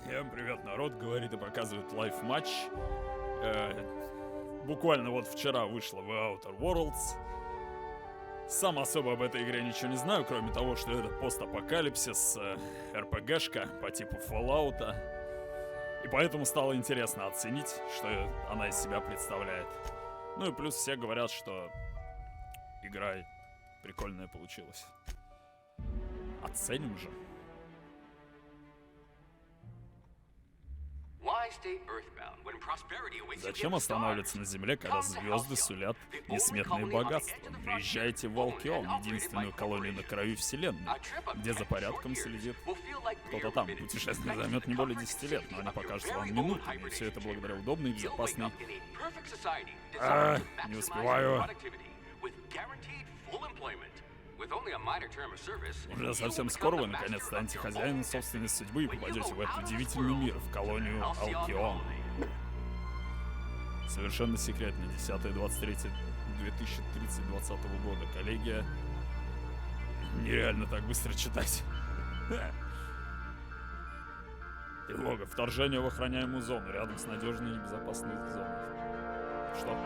Всем привет, народ, говорит и показывает Lifematch. Буквально вот вчера вышла в Outer Wrolds. Сам особо об этой игре ничего не знаю, кроме того, что это пост-апокалипсис, РПГшка по типу Fallout. И поэтому стало интересно оценить, что она из себя представляет. Ну и плюс все говорят, что игра прикольная получилась. Оценим же. Зачем останавливаться на земле, когда звезды сулят несметные богатства? Приезжайте в Алкион, единственную колонию на краю вселенной, где за порядком следит кто-то там. Путешествие займет не более 10 лет, но они покажутся вам минутами, и все это благодаря удобной и безопасной... не успеваю. Уже совсем скоро вы наконец станете хозяином собственной судьбы и попадете в этот удивительный мир, в колонию Алкион. Совершенно секретно, 10-23-2030 года. Коллегия. Нереально так быстро читать. Тревога. Вторжение в охраняемую зону, рядом с надежной и безопасной зоной. Что?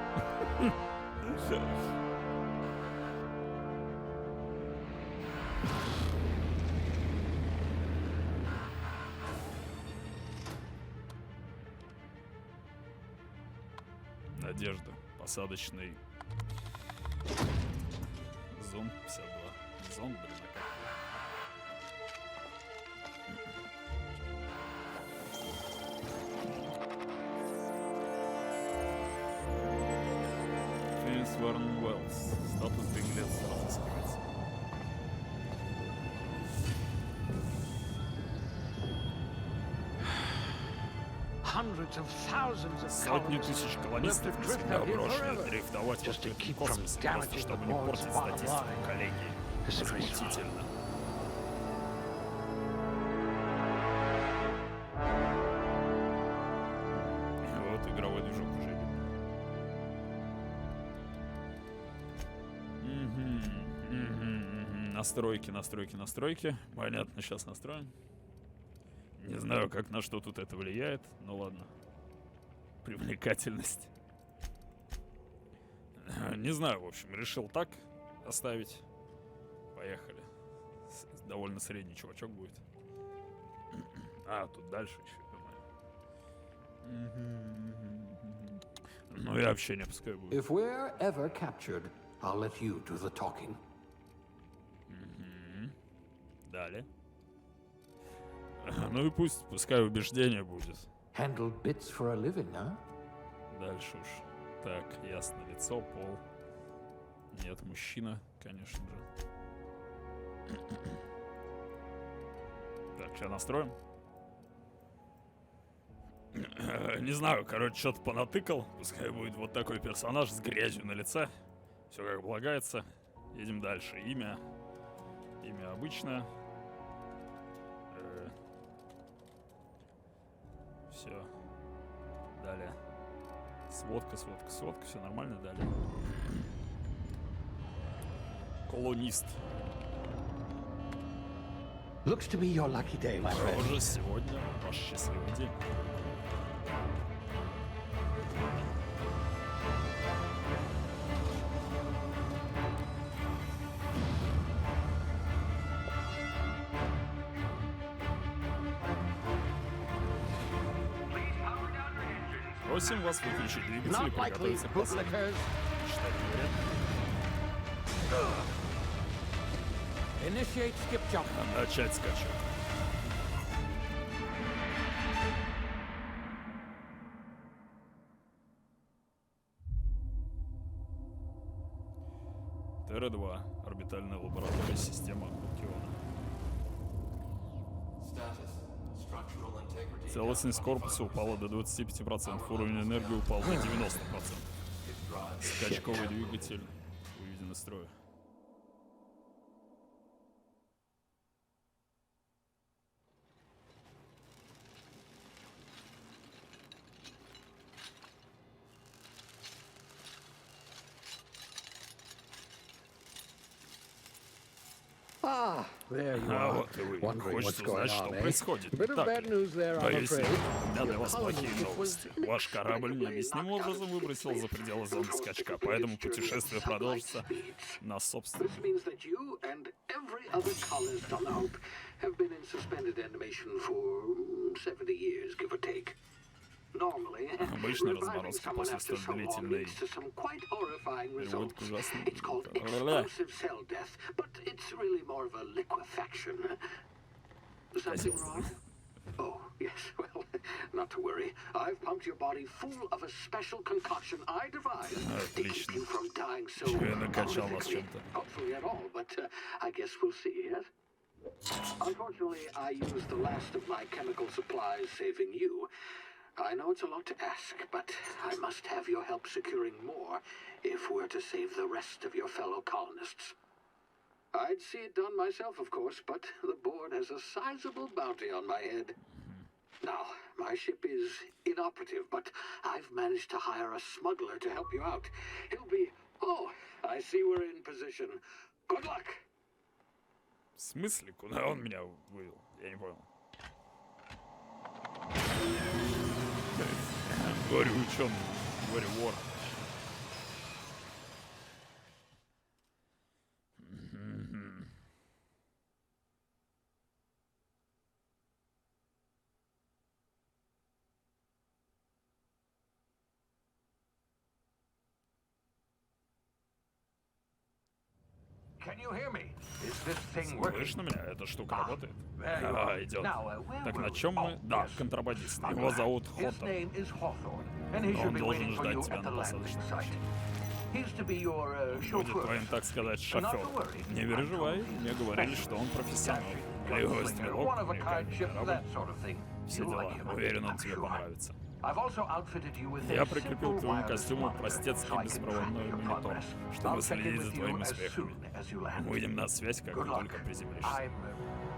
Надежда. Посадочный зон 52. Зон, блин, а как? Outer Wrolds. Статус беглец разыскивается. Сотни тысяч колонистов на себя брошены дрейфовать в открытом космосе, просто чтобы не портить статистику коллегии. Возмутительно. Вот игровой движок уже видно. Настройки. Понятно, сейчас настроим. Не знаю, как на что тут это влияет, но ладно. Привлекательность. Не знаю, в общем, решил так оставить. Поехали. Довольно средний чувачок будет. А, тут дальше еще, ну и общение пускай будет. If we're ever captured, I'll let you do the talking. Далее. Ну и пускай убеждение будет. Handle bits for a living, huh? Дальше уж. Так, ясно, лицо, пол. Нет, мужчина, конечно же. Так, сейчас настроим. Не знаю, короче, что-то понатыкал. Пускай будет вот такой персонаж с грязью на лице. Все как полагается. Едем дальше. Имя обычное. Все. Далее. Сводка, все нормально, далее. Колонист. Looks to be your lucky day, my friend. Похоже, сегодня ваш счастливый день. Просим вас выключить двигатель и приготовиться к посадке. Начать скачок. Терра-2. Орбитальная лаборатория системы Алкиона. Целостность корпуса упала до 25%, уровень энергии упал до 90%. Скачковый двигатель выведен из строя. Ah, There you А are, вот и вы. wondering what's Хочется going узнать, что on, eh? происходит. Bit of Так bad ли? news there, I'm Боюсь, afraid. у меня для Your вас плохие colony ship новости. was Ваш корабль необъяснимым образом выбросил за пределы зоны скачка, поэтому путешествие продолжится на собственном. This means that you and every other colonist on Hope have been in suspended animation for 70 years, give or take. Normally, Обычно reviving разморозка someone после after столь so long длительной leads to some quite horrifying приводит results. к ужасным... It's called explosive cell death, but it's really more of a liquefaction. Something wrong? Oh, yes, well, not to worry. I've pumped your body full of a special concoction I devised to keep you from dying so horrifically. Hopefully at all, but I guess we'll see, yes? Unfortunately, I used the last of my chemical supplies saving you. I know it's a lot to ask, but I must have your help securing more if we're to save the rest of your fellow colonists. I'd see it done myself, of course, but the board has a sizable bounty on my head. Now, my ship is inoperative, but I've managed to hire a smuggler to help you out. He'll be... Oh, I see we're in position. Good luck! В смысле? Куда он меня вывел? Я не понял. Горе ученый. Горе вор. Can you hear me? Is this thing working? Слышно меня? Эта штука работает? There you are. Идет. Where Так, were на we? чем мы? Oh, Да, yes. контрабандист. I'm Его glad. зовут His Хоттон. name is Hawthorne, and he Он should be должен waiting for ждать you тебя at на the landing посадочной site. He's to be your Будет chauffeur. твоим, так сказать, Not to шофером. worry. Не переживай, мне говорили, что он профессионал. Левый Gunslinger, стрелок, one of a kind ship, корабль, that sort of thing. все You like дела. him, Уверен, он I'm тебе sure. понравится. I've also outfitted you with Я a прикрепил simple к твоему wireless костюму monitor, простецкий so I can беспроводной track your монитор, progress. чтобы I'll check in следить за with you твоими as успехами. soon as you land. Мы выйдем на связь, как Good ты luck. только приземлишься. I'm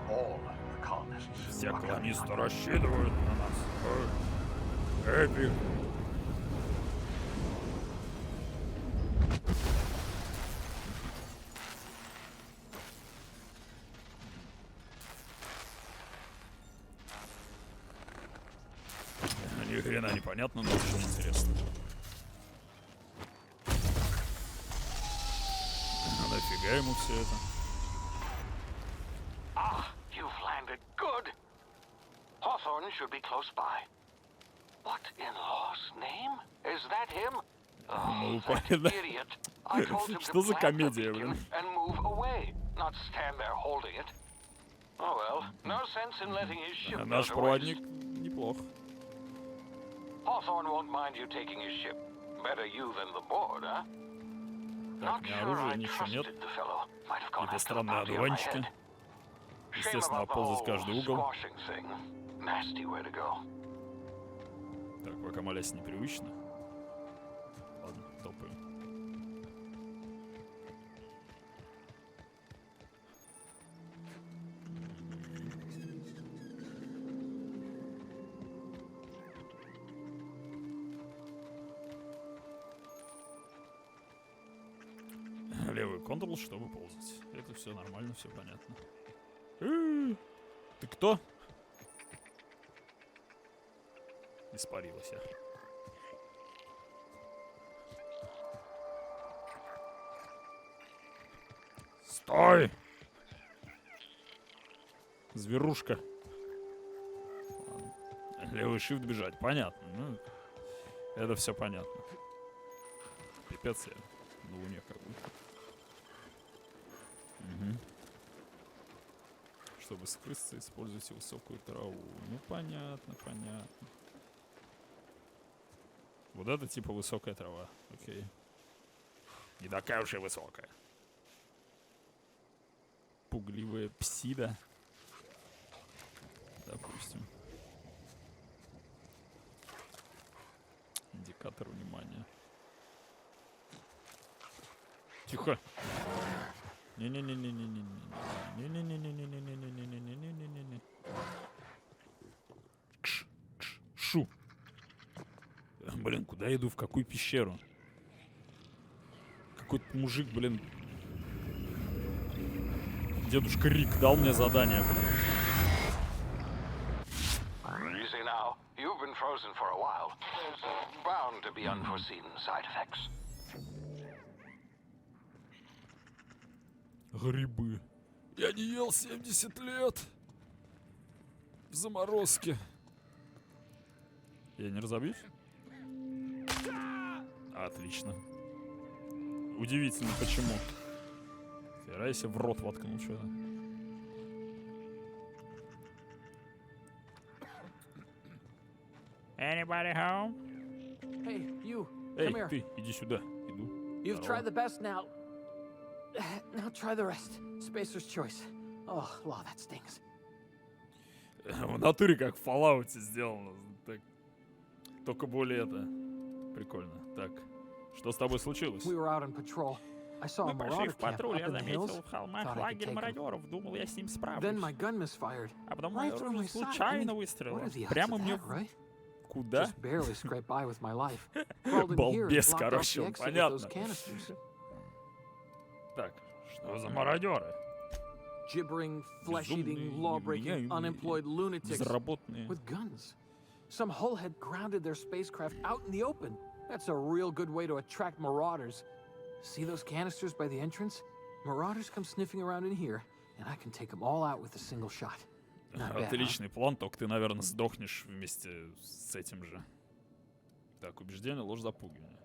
all the colonists. Все колонисты рассчитывают на нас. Эпик. Ни хрена непонятно, но очень интересно. А нафига ему все это? Ah, you've landed good. Hawthorne should be close by. What in law's name? Is that him? Ну, That понятно. idiot. I told him Что to за plant the комедия, beacon блин? and move away, not stand there holding it. Oh well, no sense in letting his ship Наш go to проводник waste. неплох. Hawthorne won't mind you taking his ship. Better you than the board, huh? Так, Not ни sure оружия, I ничего нет. trusted the fellow. Might have gone Какие-то after the странные bounty on my одуванчики. head. Shame Естественно, about the ползать в whole каждый угол. squashing thing. Nasty way to go. Так, пока молясь непривычно. Ладно, топаем. Левый контрол, чтобы ползать. Это все нормально, все понятно. Ты кто? Испарилась я. Стой! Зверушка. Ладно. Левый shift бежать. Понятно. Ну, это все понятно. Пипец я на луне как бы. Угу. Чтобы скрыться, используйте высокую траву. Ну, понятно, понятно. Вот это типа высокая трава. Окей. Не такая уж и высокая. Пугливая псида. Допустим. Индикатор внимания. Тихо. Не-не-не-не-не-не-не-не-не-не-не-не-не-не-не-не-не-не-не. Шу. Блин, куда я иду? В какую пещеру? Какой-то мужик, блин. Дедушка Рик дал мне задание. You see now, you've been frozen for a while. There's bound to be unforeseen side effects. Грибы. Я не ел 70 лет. В заморозке. Я не разобьюсь? Отлично. Удивительно, почему. Хера, я себе в рот воткнул что-то. Anybody home? Hey, you. Эй, Come here. ты, иди сюда. Иду. You've Здорово. tried the best now. Now try the rest. Spacer's choice. Oh, law, that stings. В натуре как в Fallout сделано. Так. Только более это. Прикольно. Так. Что с тобой случилось? We were out on patrol. I saw a Мы пошли marauder в camp патруль, up я in the hills. заметил в холмах Thought I could лагерь take him. мародеров. Думал, я с ним Then справлюсь. my gun misfired. А потом Right мое through оружие my side. I случайно mean, выстрелило. what are the odds Прямо of мне that, в... right? Куда? Just barely scraped by with my life. Crawled in here and Балбес, blocked off короче, the он exit with those понятно. canisters. Так, что за мародеры? Gibbering, flesh-eating, Безумные, law-breaking, невменяемые, unemployed lunatics Безработные. with guns. Some hull had grounded their spacecraft out in the open. That's a real good way to attract marauders. See those canisters by the entrance? Marauders come sniffing around in here, and I can take them all out with a single shot. Not bad, huh? Отличный план, только ты, наверное, сдохнешь вместе с этим же. Так, убеждение, ложь, запугивание.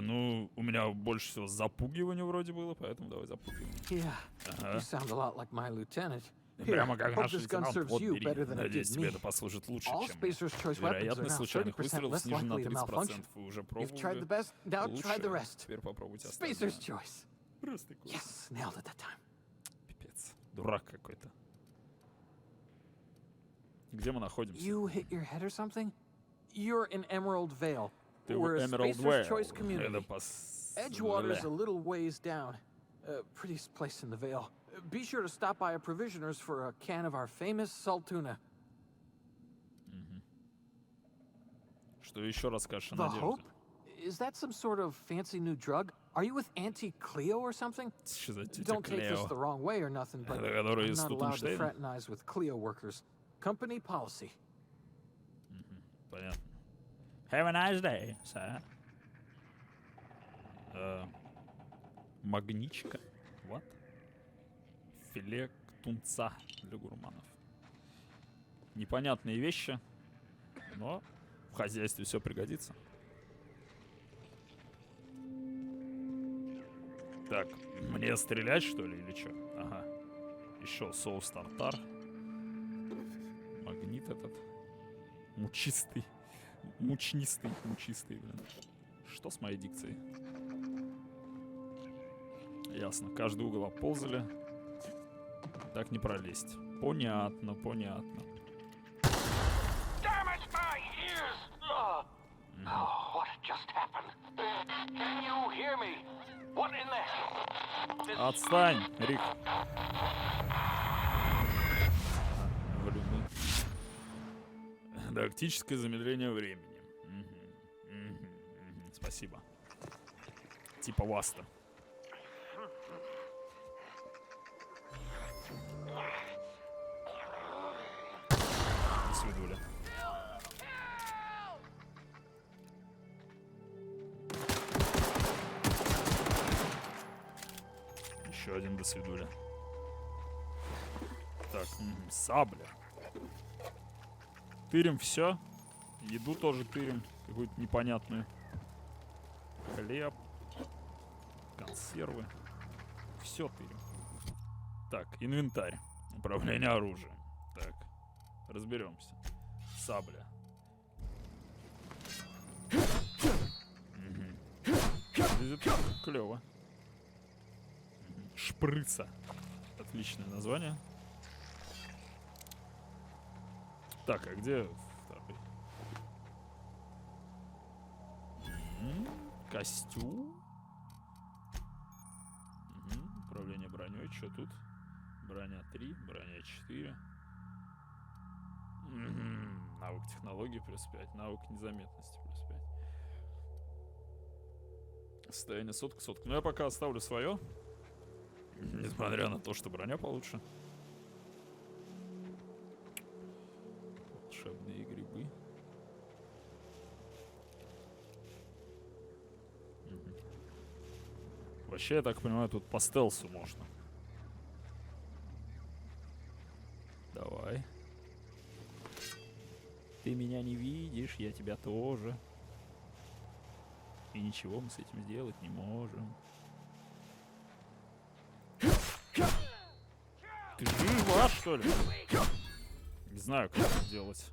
Ну, у меня больше всего запугивание вроде было, поэтому давай запугивание. Yeah, Ага. you sound a lot like my lieutenant. Here, Прямо как hope наш this gun лейтенант, serves вот you бери. better than it Надеюсь, did тебе me. это послужит лучше, All чем Spacer's choice weapons are вероятность now случайных 30% выстрелов less снижена на likely to malfunction. 30%. Вы уже You've tried the пробовали best, now try the лучше. rest. Теперь попробуйте Spacer's остальное. choice. Просто класс. Yes, nailed it that time. Пипец. Дурак какой-то. Где мы находимся? You hit your head or something? You're in Emerald Vale. Ты в We're a Emerald Spacer's Choice Vale. community. Это пос... Edgewater's a little ways down. Prettiest place in the Vale. Be sure to stop by a provisioner's for a can of our famous salt tuna. Что еще расскажешь о The Надежде? Hope? Is that some sort of fancy new drug? Are you with Auntie Cleo or something? Что за тетя Don't take this Клео? the wrong way or nothing, but Это которая I'm из not allowed to Тутенштейна? fraternize with Cleo workers. Company policy. Понятно. Have a nice day, sir. Магничка. What? Филе тунца для гурманов. Непонятные вещи, но в хозяйстве все пригодится. Так, мне стрелять, что ли, или что? Ага. Еще соус тартар. Магнит этот. Мучистый. Мучнистый, блин. Что с моей дикцией? Ясно, каждый угол обползали. Так не пролезть. Понятно. Damn it, my ears! Oh, what just happened? Can you hear me? What in the hell? Отстань, Рик. Дактическое замедление времени. Спасибо. Типа Васта. До свидули. Еще один до свидули. Так, сабля. Тырим все. Еду тоже тырим. Какую-то непонятную. Хлеб. Консервы. Все тырим. Так, инвентарь. Управление оружием. Так, разберемся. Сабля. Выглядит клево. Шприца. Отличное название. Так, а где второй? Костюм. Управление броней. Что тут? Броня 3, броня 4. Навык технологии плюс 5. Навык незаметности плюс 5. Состояние сотка. Ну я пока оставлю свое. Несмотря на то, что броня получше. Волшебные грибы. Вообще, я так понимаю, тут по стелсу можно. Давай. Ты меня не видишь, я тебя тоже. И ничего мы с этим сделать не можем. Ты жива, что ли? Не знаю, как это делать.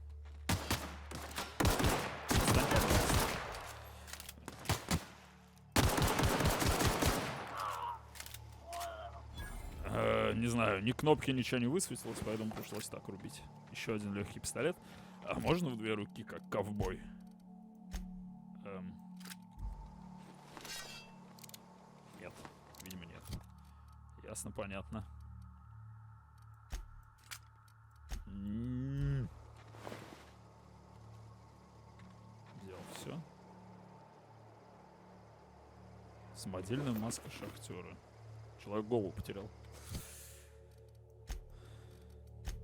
Не знаю, ни кнопки, ничего не высветилось, поэтому пришлось так рубить. Еще один легкий пистолет. А можно в две руки, как ковбой? Нет, видимо нет. Ясно, понятно. Взял все. Самодельная маска шахтера. Человек голову потерял.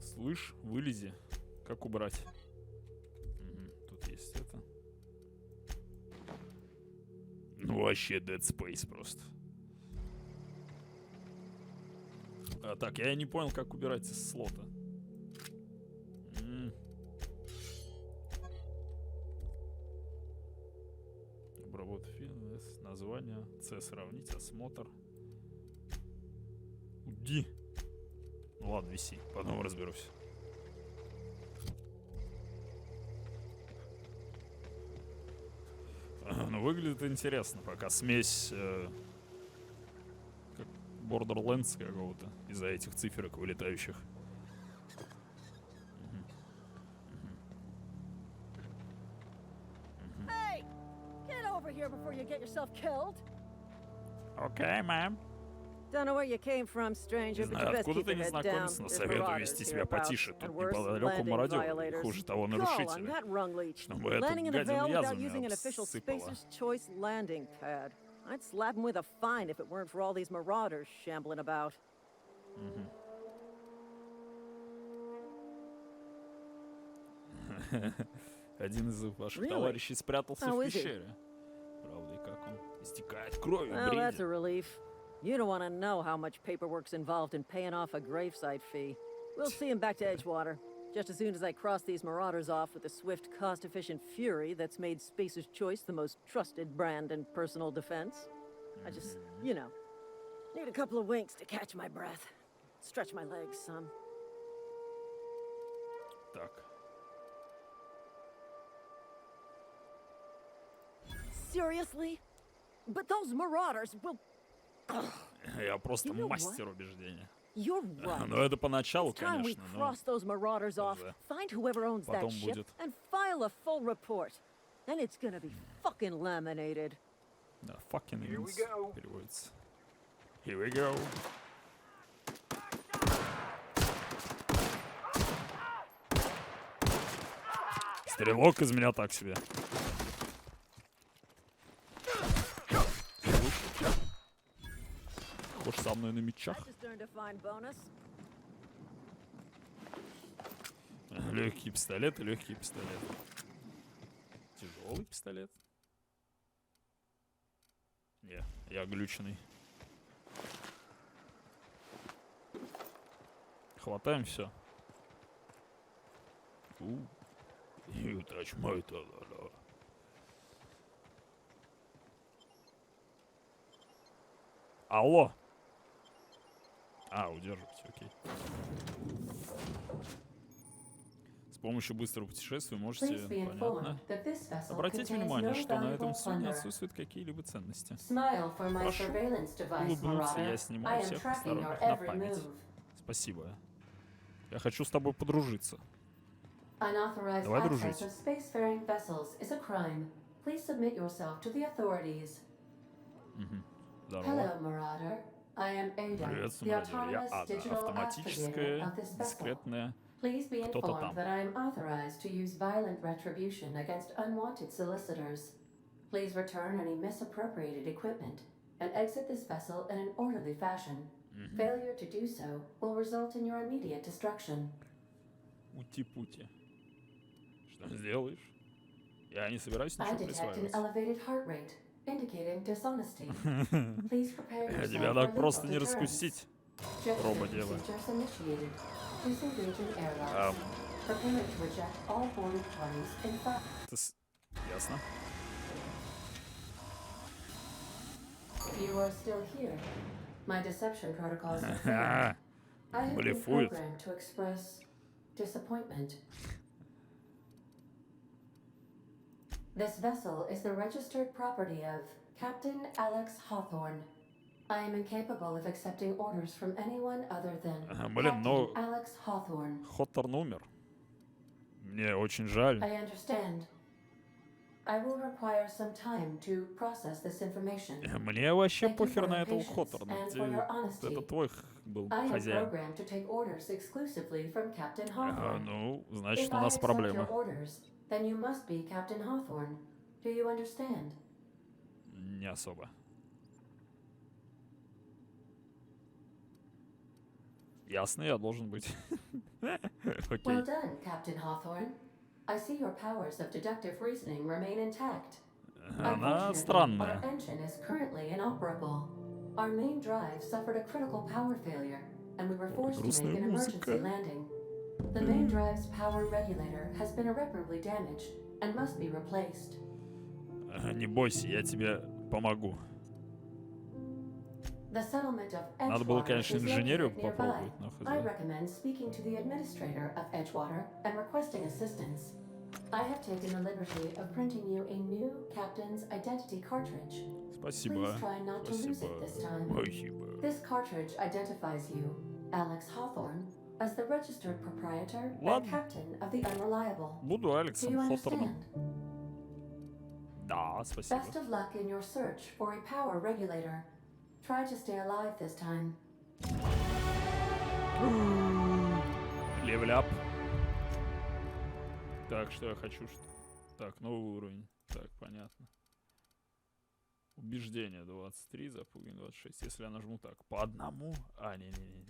Слышь, вылези. Как убрать? Тут есть это. Ну вообще Dead Space просто. Так, я не понял, как убирать из слота. Обработать фильм, название, С сравнить, осмотр. Уйди. Ну ладно, виси, потом разберусь. Ну, выглядит интересно, пока смесь как Borderlands какого-то из-за этих циферок вылетающих. Hey, get over here before you get yourself killed. Okay, ma'am. Don't know where you came from, stranger, Не but you знаю, best откуда keep ты your не head down. знакомец, но There's советую marauders вести себя hereabouts, потише. and Тут worse, неподалеку landing мародеры, и violators. хуже того Call on нарушители. that rung leech. Чтобы эту Landing in the гадину Vale without using язвами an official обсыпало. Spacer's Choice landing pad. I'd slap him with a fine if it weren't for all these marauders shambling about. Один из ваших Really? товарищей спрятался How в is he? пещере. Правда, и как он истекает кровью, Well, that's бредит. a relief. You don't want to know how much paperwork's involved in paying off a gravesite fee. We'll see him back to Edgewater. Just as soon as I cross these marauders off with the swift, cost-efficient fury that's made Spacer's Choice the most trusted brand in personal defense. I just, you know, need a couple of winks to catch my breath. Stretch my legs some. Так. Seriously? But those marauders will... Я просто You know what? мастер убеждения. You're right. Но это поначалу, It's time we конечно, но cross those marauders off, уже find whoever owns that потом ship, будет. and file a full report. Then it's gonna be fucking laminated. Да, fucking Here we wins go. переводится. Here we go. Стрелок из меня так себе. Похож со мной на мечах. I just earned a fine bonus. Легкий пистолет и легкий пистолет. Тяжелый пистолет. Не, я глюченный. Хватаем все. You touch my ta-da-da. Алло. Удерживайте, окей. С помощью быстрого путешествия можете, понятно, обратить внимание, что на этом судне отсутствуют какие-либо ценности. Прошу улыбнуться, я снимаю всех посторонних на память. Спасибо. Я хочу с тобой подружиться. Unauthorized access of spacefaring vessels is a crime. Please submit yourself to the authorities. Здорово. Hello, Marauder. I am Ada, Приветствую, the мародер. Я autonomous Ада, digital astragator автоматическая, of this vessel. дискретная. Please be Кто-то там. informed that I am authorized to use violent retribution against unwanted solicitors. Please return any misappropriated equipment and exit this vessel in an orderly fashion. Failure to do so will result in your immediate destruction. Ути-пути. Что сделаешь? Я не собираюсь I ничего detect an присваивать. elevated heart rate, indicating dishonesty. Please prepare Тебя yourself for так lethal просто не deterrence. раскусить. Gesture Робо-дева. procedures initiated. Disengaging airlocks. Preparing to eject all boarded parties in 5. Ясно. You are still here. My deception protocols have failed. I have been Блефует. programmed to express disappointment. This vessel is the registered property of Captain Alex Hawthorne. I am incapable of accepting orders from anyone other than Блин, но Captain Alex Hawthorne. Хоторн умер. Мне очень жаль. I understand. I will require some time to process this information. Мне вообще Thank you похер for на your этого patience Хоторна. and for your honesty. Это твой был I am хозяин. programmed to take orders exclusively from Captain Hawthorne. Ну, значит, If у I нас accept проблема. your orders, then you must be Captain Hawthorne. Do you understand? Не особо. Ясно, я должен быть. Окей. Well done, Captain Hawthorne. I see your powers of deductive reasoning remain intact. Она Unfortunately, странная. our engine is currently inoperable. Our main drive suffered a critical power failure, and we were forced to make an emergency landing. The main drive's power regulator has been irreparably damaged and must be replaced. Не бойся, я тебе помогу. The settlement of Надо было, Edgewater конечно, is инженерию located nearby. попробовать, но I хз. recommend speaking to the administrator of Edgewater and requesting assistance. I have taken the liberty of printing you a new captain's identity cartridge. Спасибо. Please try not to lose it this time. Спасибо. This cartridge identifies you, Alex Hawthorne, as the registered proprietor and Ладно. captain of the Unreliable. Буду Do Алексом you Хоторном. understand? Да, спасибо. Best of luck in your search for a power regulator. Try to stay alive this time. Левеляп. Так, что я хочу? Так, новый уровень. Так, понятно. Убеждение 23, запугивание 26. Если я нажму так, по одному... не-не-не.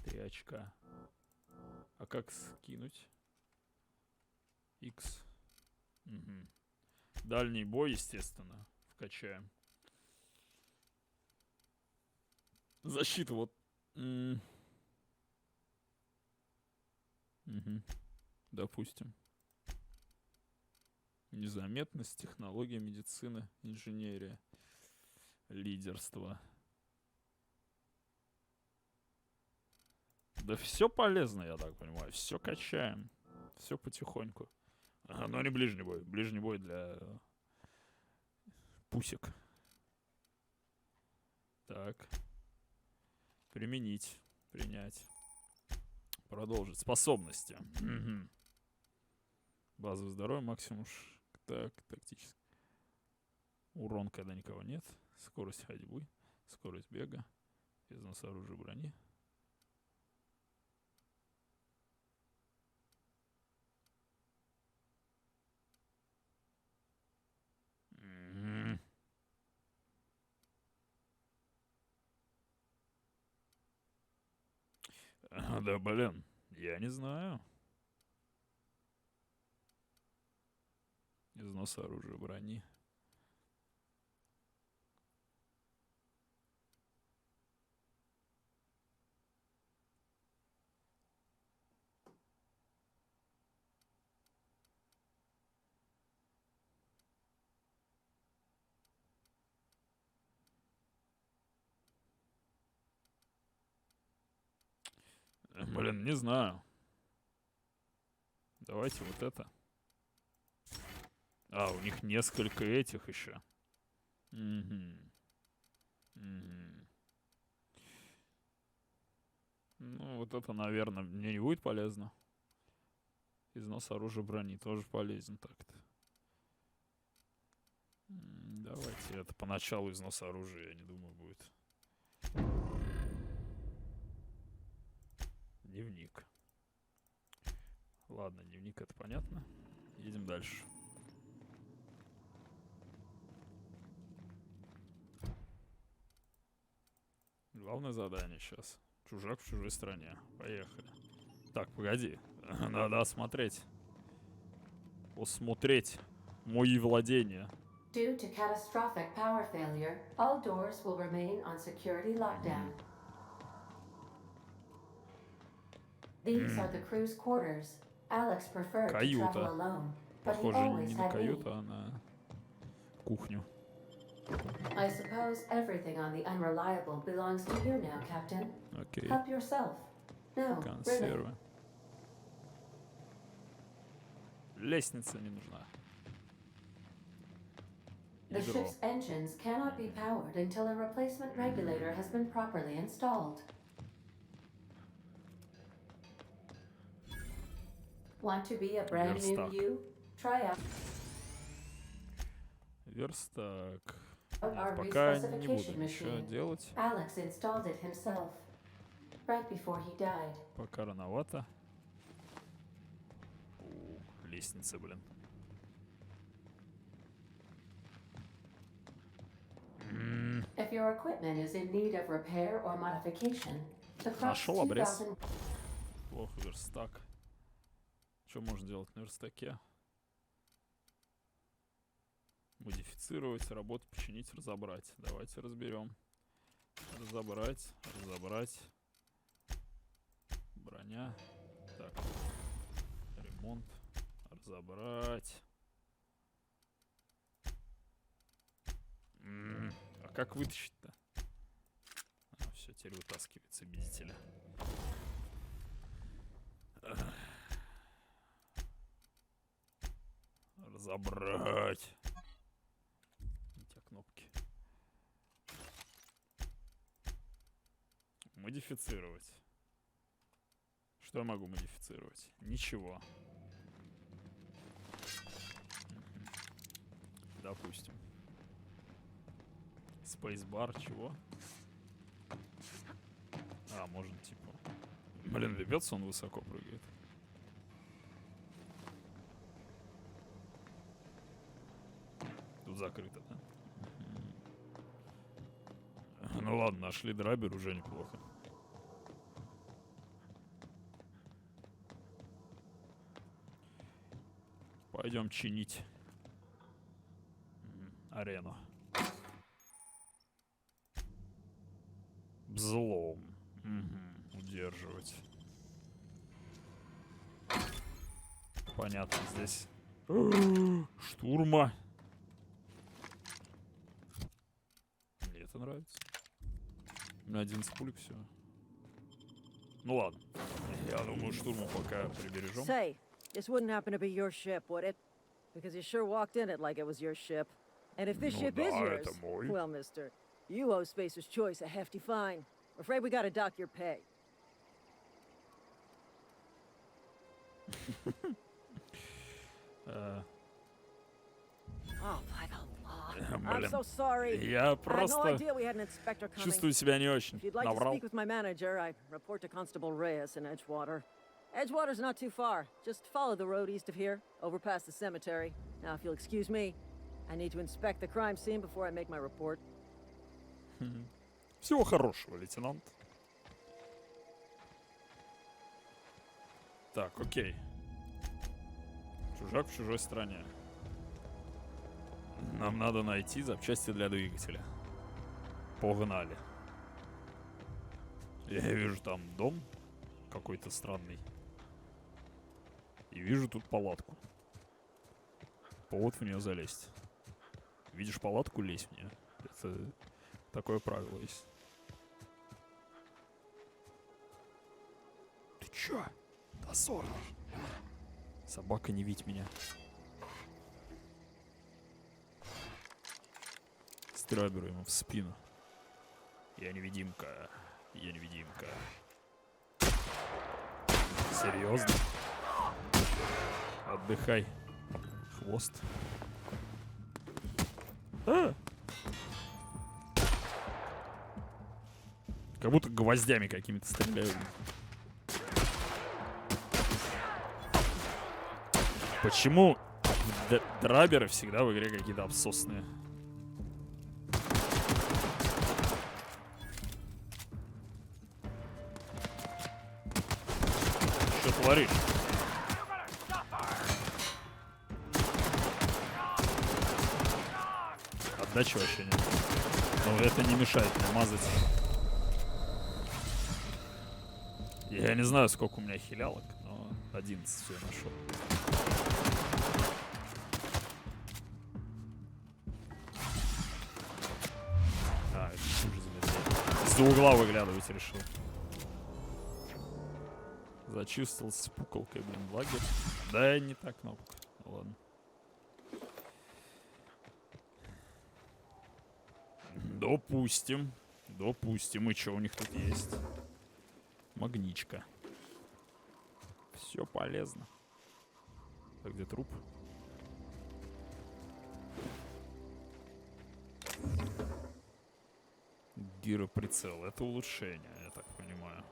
3 очка. А как скинуть? X. Угу. Дальний бой, естественно, вкачаем. Защита вот. Угу. Допустим. Незаметность, технология, медицина, инженерия, лидерство. Да все полезно, я так понимаю. Все качаем. Все потихоньку. Но не ближний бой. Ближний бой для пусек. Так. Применить. Принять. Продолжить. Способности. Угу. Базовое здоровье, максимум. Так, тактически. Урон, когда никого нет. Скорость ходьбы. Скорость бега. Износ оружия, брони. Да, блин, я не знаю. Износ оружия, брони. Блин, не знаю. Давайте вот это. А, у них несколько этих еще. Угу. Угу. Ну, вот это, наверное, мне не будет полезно. Износ оружия, брони тоже полезен так-то. Давайте это поначалу износ оружия, я не думаю, будет. Дневник. Ладно, дневник, это понятно. Едем дальше. Главное задание сейчас. Чужак в чужой стране. Поехали. Так, погоди. Надо осмотреть. Осмотреть мои владения. Due to catastrophic power failure, all doors will remain on security lockdown. These are the crew's quarters. Alex preferred to travel alone, but he Похоже, always не на had me. каюту, а на кухню. I suppose everything on the Unreliable belongs to you now, Captain. Окей. Help yourself. No, really. Консервы. Лестница не нужна. The Ядро. ship's engines cannot be powered until a replacement regulator has been properly installed. Want to be a brand new Верстак. you? Try out Верстак. our Пока не буду resuscitation ничего machine. делать. Alex installed it himself, right before he died. Пока рановато. Лестница, блин. If your equipment is in need of repair or modification, the Crux Нашел обрез. 2000 Плохо, верстак. Что можно делать на верстаке? Модифицировать, работать, починить, разобрать. Давайте разберем. Разобрать, разобрать. Броня. Так. Ремонт. Разобрать. А как вытащить-то? Все, теперь вытаскивается, видите ли. Разобрать. Эти кнопки. Модифицировать. Что я могу модифицировать? Ничего. Допустим. Спейсбар, чего? А, можно типа... Блин, ребятся, он высоко прыгает. Тут закрыто, да? Ну ладно, нашли драйвер, уже неплохо. Пойдем чинить арену. Взлом. Угу. Удерживать. Понятно, здесь штурма. Мне это нравится. У меня 11 пулек, все. Ну ладно. Я думаю, штурму пока прибережем. Say, this wouldn't happen to be your ship, would it? Because you sure walked in it like it was your ship. And if this Ну ship да, is yours, это мой. well, mister, you owe Spacer's Choice a hefty fine. Afraid we gotta dock your pay. Oh, by the law. I'm Блин. so sorry. Я I had no просто idea we had an inspector coming. чувствую себя не очень. If you'd like to Наврал. speak with my manager, I report to Constable Reyes in Edgewater. Edgewater's not too far. Just follow the road east of here, over past the cemetery. Now, if you'll excuse me, I need to inspect the crime scene before I make my report. Всего хорошего, лейтенант. Так, окей. Чужак в чужой стране. Нам надо найти запчасти для двигателя. Погнали. Я вижу там дом какой-то странный. И вижу тут палатку. Повод в нее залезть. Видишь палатку, лезь в нее. Это такое правило есть. Ты чё? Дозорный. Собака, не видь меня. Страберу ему в спину. Я невидимка. Я невидимка. Серьезно? Отдыхай. Хвост. А! Как будто гвоздями какими-то стреляют. Почему драберы всегда в игре какие-то абсосные? творишь? Отдачи вообще нет. Но это не мешает мне мазать. Я не знаю, сколько у меня хилялок, но 11 все нашел. А, это хуже замедление. Из-за угла выглядывать решил. Зачистился с пуколкой, блин, лагерь. Да, не та кнопка. Ну, ладно. Допустим. Допустим. И что у них тут есть? Магничка. Все полезно. Так, где труп? Гироприцел. Это улучшение, я так понимаю.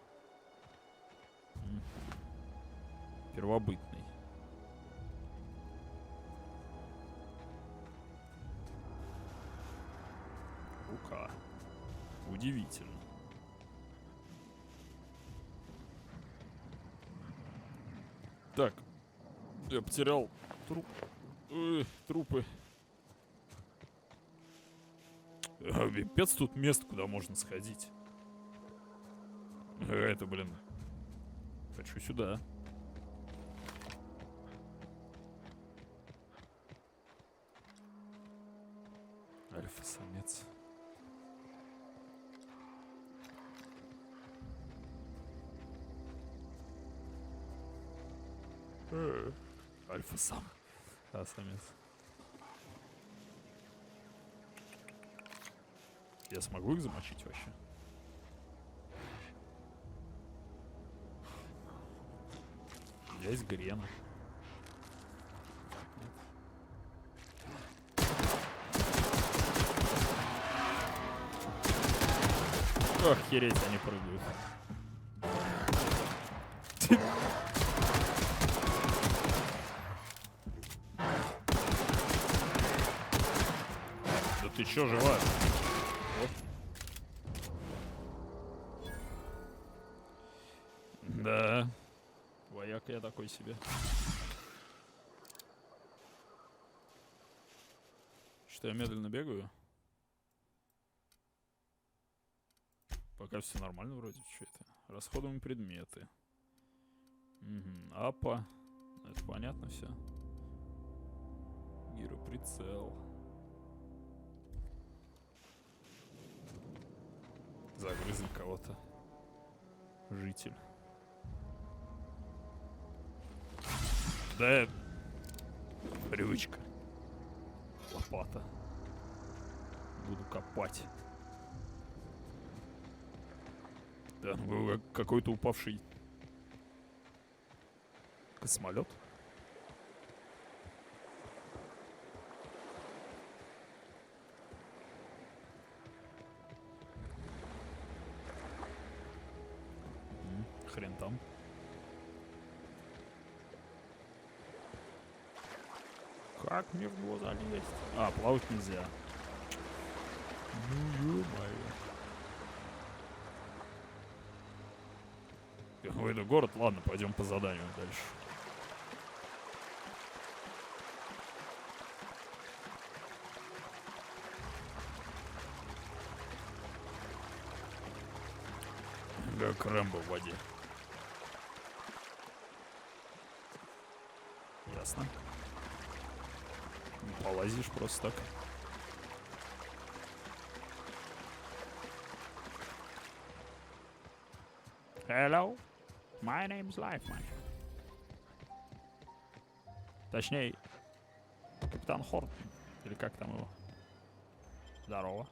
Первобытный. Рука. Удивительно. Так. Я потерял трупы. Пипец, тут мест, куда можно сходить. Это, блин. Хочу сюда. Альфа-самец. Альфа-сам. А, самец. Я смогу их замочить вообще? Есть грена. Охереть, они прыгают. Да ты чё, живая? Вот. Да. Вояка я такой себе. Что я медленно бегаю? Пока все нормально вроде. Что это? Расходуем предметы. Угу. Апа. Это понятно все. Гироприцел. Загрызли кого-то. Житель. Да, привычка. Лопата. Буду копать. Да, ну какой-то упавший космолет. Хрен там. Как мне в него залезть? А, плавать нельзя. Ну, ё-моё. Какой-то город. Ладно, пойдем по заданию дальше. Как Рэмбо в воде. Ясно. Полазишь просто так. Hello, my name's Lifematch. Точнее, капитан Хорн. Или как там его? Здорово.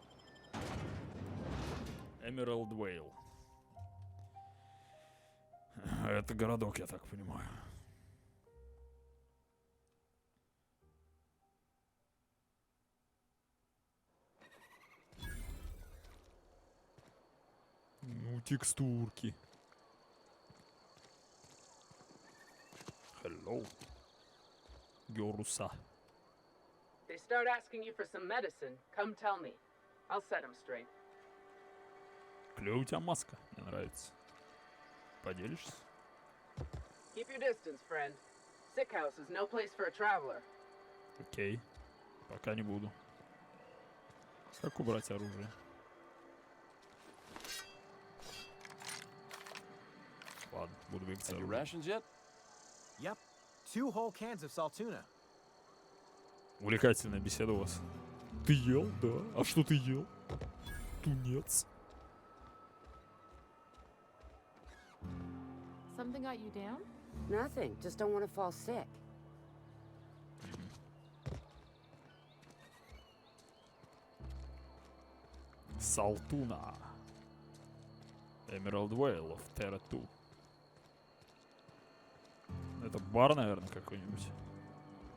Эмералд Вейл. Это городок, я так понимаю. Ну, текстурки. Hello. Геруса. They start asking you for some medicine, come tell me. I'll set them straight. Клёвая у тебя маска, мне нравится. Поделишься? Keep your distance, friend. Sick house is no place for a traveler. Окей. Пока не буду. Как убрать оружие? Ладно, буду бегать с Have your оружием. rations yet? Yep. 2 whole cans of salt tuna. Увлекательная беседа у вас. Ты ел? Да. А что ты ел? Тунец. Something got you down? Nothing. Just don't want to fall sick. Салтуна. Emerald Whale of Terra 2. Это бар, наверное, какой-нибудь.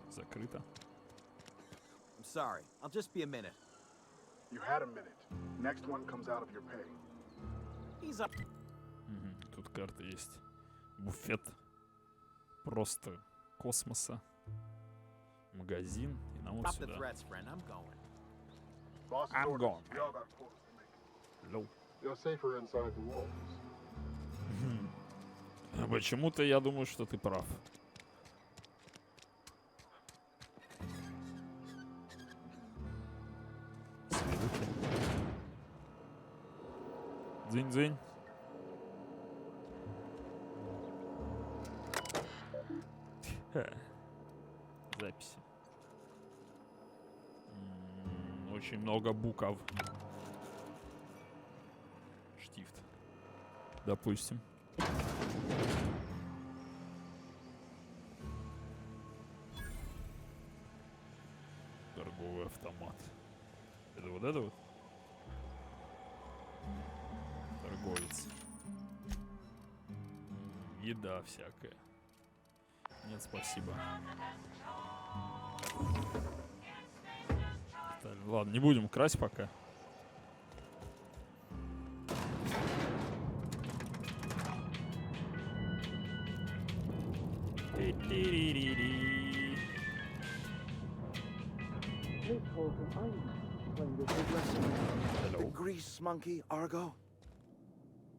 Закрыто. I'm sorry. I'll just be a minute. You had a minute. Next one comes out of your pay. He's up. Тут карта есть. Буфет. Просто космоса. Магазин. И нам вот Stop the сюда. threats, friend. I'm going. Boss's I'm orders. gone. We all got quotas to make. Лоу. You're safer inside the walls. А почему-то я думаю, что ты прав. Дзынь-дзынь. Записи. Очень много букв. Штифт. Допустим. Торговый автомат. Это вот это вот? Торговец. Еда всякая. Нет, спасибо. Ладно, не будем красть пока. The grease monkey, Argo?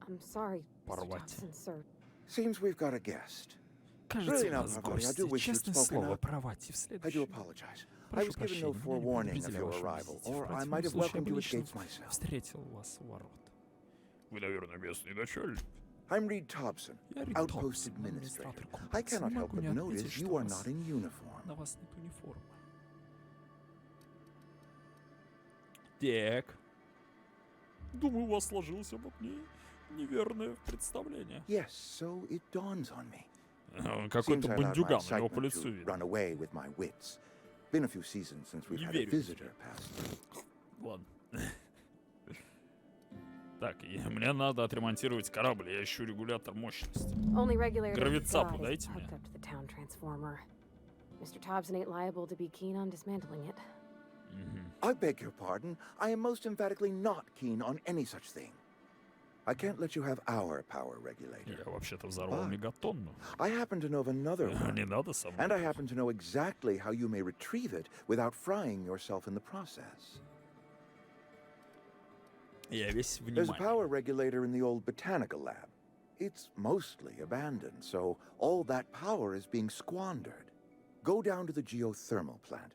I'm sorry, Mr. Порвать. Thompson, sir. Seems we've got a guest. Кажется, Really у now, нас Parvati, I do гости. wish you'd Честное spoken слово, up. порвать и в I do следующем. apologize. I Прошу was given прощения, no меня не forewarning of предупредили о your вашем arrival, визите. В or I противном might have случае я welcomed бы you at лично gates myself. встретил вас у ворот. Вы, наверное, местный начальник. I'm Reed Thompson, Я Рид Outpost Томпсон, Administrator. администратор I комплекса. cannot Не help могу but не отметить, notice что you are вас- not in uniform. на вас нет униформы. Так. Думаю, у вас сложилось обо мне неверное представление. Yes, so it dawns on me. Какой-то Seems I allowed my бандюган, у него по excitement лицу to видно. run away with my wits. Been a few seasons since we've Не had a верю. visitor pass through. Ладно. Так, и мне надо отремонтировать корабль. Я ищу регулятор мощности. Only regulator Гравицапу God is дайте мне. hooked up to the town transformer. Mr. Thompson ain't liable to be keen on dismantling it. I beg your pardon. I am most emphatically not keen on any such thing. I can't let you have our power regulator. Я вообще-то взорвал мегатонну. I happen to know of another one. Не надо со мной. And I happen to know exactly how you may retrieve it without frying yourself in the process. Я весь There's a внимание. power regulator in the old botanical lab. It's mostly abandoned, so all that power is being squandered. Go down to the geothermal plant.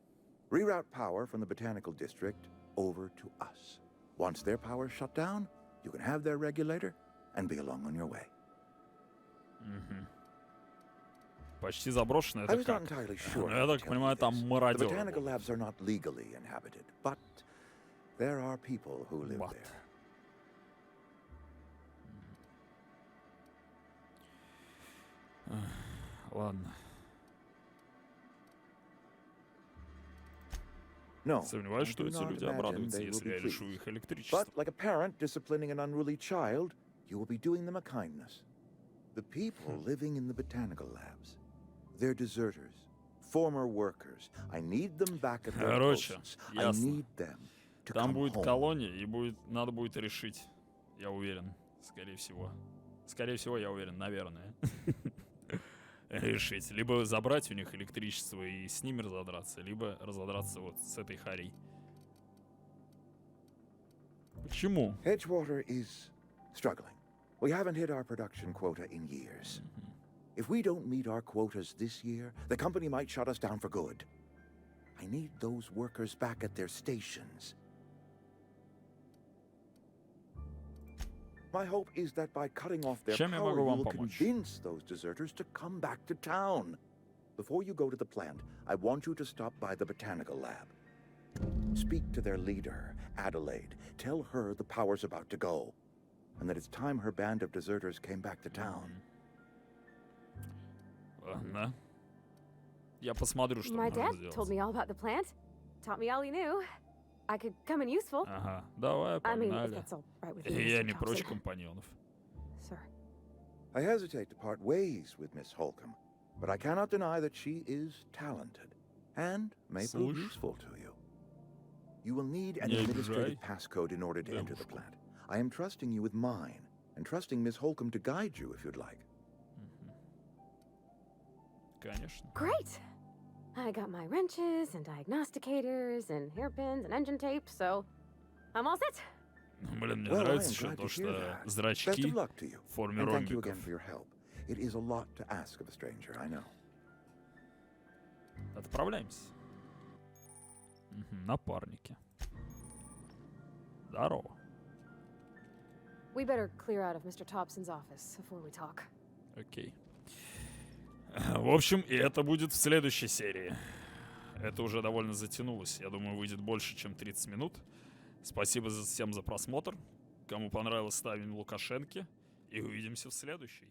Reroute power from the botanical district over to us. Once their power shut down, you can have their regulator and be along on your way. Почти заброшено, I это was not как? entirely sure. Ну, я так понимаю, там The мародеры botanical будут. labs are not legally inhabited, but there are people who live But. there. Ладно. No, Сомневаюсь, I что do эти not люди imagine обрадуются, they will если be я лишу pleased. их электричества. But like a parent disciplining an unruly child, you will be doing them a kindness. The people living in the botanical labs, they're deserters, former workers. I need them back at their Короче, posts. I ясно. need them to Там come будет home. колония, и надо будет решить. Я уверен. Скорее всего. Скорее всего, я уверен, наверное. Решить. Либо забрать у них электричество и с ними разодраться, либо разодраться вот с этой харей. Почему? Edgewater is struggling. We haven't hit our production quota in years. If we don't meet our quotas this year, the company might shut us down for good. I need those workers back at their stations. My hope is that by cutting off their Чем я power, могу you вам will помочь? convince those deserters to come back to town. Before you go to the plant, I want you to stop by the botanical lab. Speak to their leader, Adelaide. Tell her the power's about to go, and that it's time her band of deserters came back to town. Ладно. Я посмотрю, что My можно dad сделать. told me all about the plant. Taught me all he knew. I could come in useful. Ага, давай, I mean, if погнали. that's all right with you, Я Mr. не прочь Thompson. компаньонов. Sir. I hesitate to part ways with Miss Holcomb, but I cannot deny that she is talented and may prove Слушай. useful to you. You will need an Не administrative обижай. passcode in order to enter the Девушку. plant. I am trusting you with mine, and trusting Miss Holcomb to guide you if you'd like. Конечно. Great. I got my wrenches and diagnosticators and hairpins and engine tape, so I'm all set. Блин, мне Well, I нравится am еще glad то, to hear что that. Best зрачки of luck to you, в форме and thank you ромбиков. again for your help. It is a lot to ask of a stranger, I know. Отправляемся. Напарники. Здорово. We better clear out of Mr. Thompson's office before we talk. Окей. В общем, и это будет в следующей серии. Это уже довольно затянулось. Я думаю, выйдет больше, чем 30 минут. Спасибо всем за просмотр. Кому понравилось, ставим лукашенки. И увидимся в следующей.